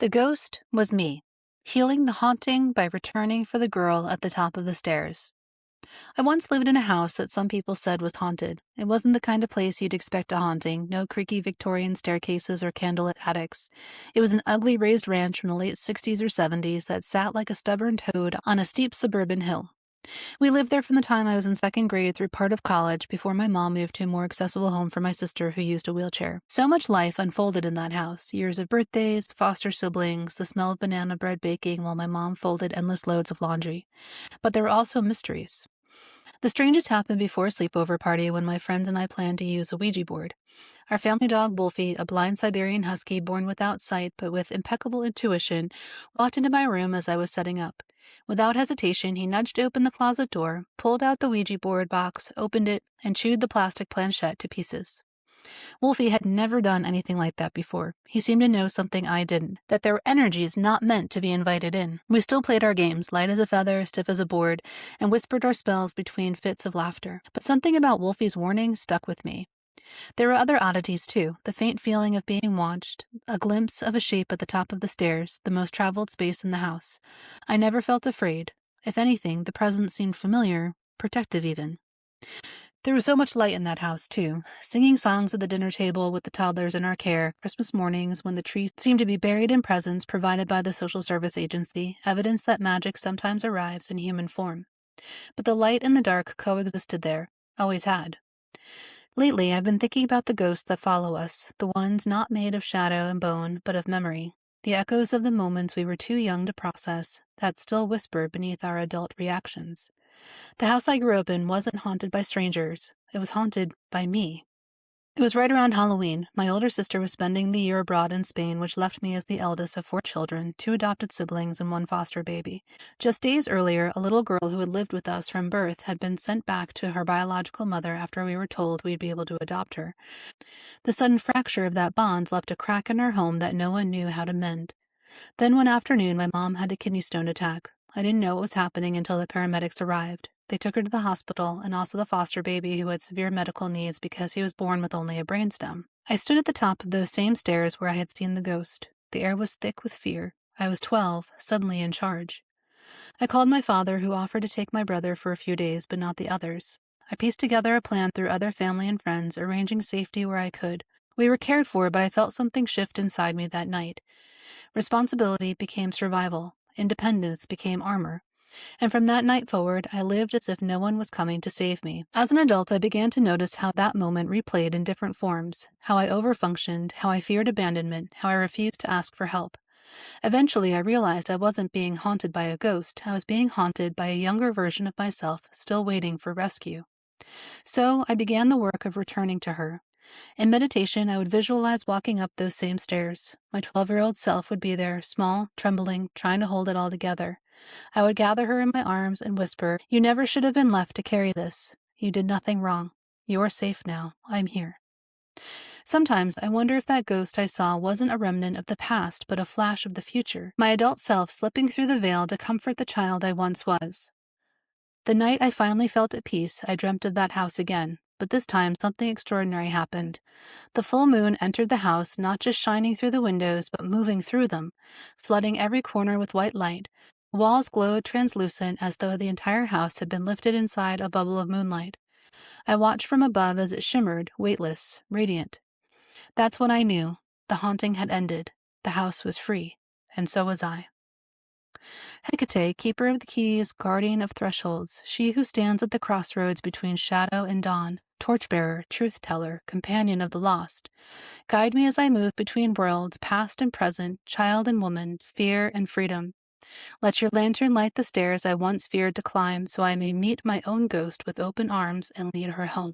The ghost was me, healing the haunting by returning for the girl at the top of the stairs. I once lived in a house that some people said was haunted. It wasn't the kind of place you'd expect a haunting, no creaky Victorian staircases or candlelit attics. It was an ugly raised ranch from the late 60s or 70s that sat like a stubborn toad on a steep suburban hill. We lived there from the time I was in second grade through part of college before my mom moved to a more accessible home for my sister who used a wheelchair. So much life unfolded in that house. Years of birthdays, foster siblings, the smell of banana bread baking while my mom folded endless loads of laundry. But there were also mysteries. The strangest happened before a sleepover party when my friends and I planned to use a Ouija board. Our family dog, Wolfie, a blind Siberian husky born without sight but with impeccable intuition, walked into my room as I was setting up. Without hesitation, he nudged open the closet door, pulled out the Ouija board box, opened it, and chewed the plastic planchette to pieces. Wolfie had never done anything like that before. He seemed to know something I didn't, that there were energies not meant to be invited in. We still played our games, light as a feather, stiff as a board, and whispered our spells between fits of laughter. But something about Wolfie's warning stuck with me. There were other oddities, too. The faint feeling of being watched, a glimpse of a shape at the top of the stairs, the most traveled space in the house. I never felt afraid. If anything, the presence seemed familiar, protective even. There was so much light in that house, too. Singing songs at the dinner table with the toddlers in our care, Christmas mornings when the tree seemed to be buried in presents provided by the social service agency, evidence that magic sometimes arrives in human form. But the light and the dark coexisted there, always had. Lately, I've been thinking about the ghosts that follow us, the ones not made of shadow and bone, but of memory, the echoes of the moments we were too young to process that still whisper beneath our adult reactions. The house I grew up in wasn't haunted by strangers. It was haunted by me. It was right around Halloween. My older sister was spending the year abroad in Spain, which left me as the eldest of 4 children, 2 adopted siblings and 1 foster baby. Just days earlier, a little girl who had lived with us from birth had been sent back to her biological mother after we were told we'd be able to adopt her. The sudden fracture of that bond left a crack in our home that no one knew how to mend. Then one afternoon, my mom had a kidney stone attack. I didn't know what was happening until the paramedics arrived. They took her to the hospital, and also the foster baby who had severe medical needs because he was born with only a brainstem. I stood at the top of those same stairs where I had seen the ghost. The air was thick with fear. I was 12, suddenly in charge. I called my father, who offered to take my brother for a few days, but not the others. I pieced together a plan through other family and friends, arranging safety where I could. We were cared for, but I felt something shift inside me that night. Responsibility became survival. Independence became armor. And from that night forward, I lived as if no one was coming to save me. As an adult, I began to notice how that moment replayed in different forms, how I overfunctioned, how I feared abandonment, how I refused to ask for help. Eventually, I realized I wasn't being haunted by a ghost. I was being haunted by a younger version of myself, still waiting for rescue. So I began the work of returning to her. In meditation, I would visualize walking up those same stairs. My 12-year-old self would be there, small, trembling, trying to hold it all together. I would gather her in my arms and whisper, "You never should have been left to carry this. You did nothing wrong. You're safe now. I'm here." Sometimes I wonder if that ghost I saw wasn't a remnant of the past, but a flash of the future, my adult self slipping through the veil to comfort the child I once was. The night I finally felt at peace, I dreamt of that house again, but this time something extraordinary happened. The full moon entered the house, not just shining through the windows, but moving through them, flooding every corner with white light. The walls glowed translucent as though the entire house had been lifted inside a bubble of moonlight. I watched from above as it shimmered, weightless, radiant. That's when I knew. The haunting had ended. The house was free. And so was I. Hecate, keeper of the keys, guardian of thresholds, she who stands at the crossroads between shadow and dawn, torchbearer, truth-teller, companion of the lost. Guide me as I move between worlds, past and present, child and woman, fear and freedom. Let your lantern light the stairs I once feared to climb, so I may meet my own ghost with open arms and lead her home.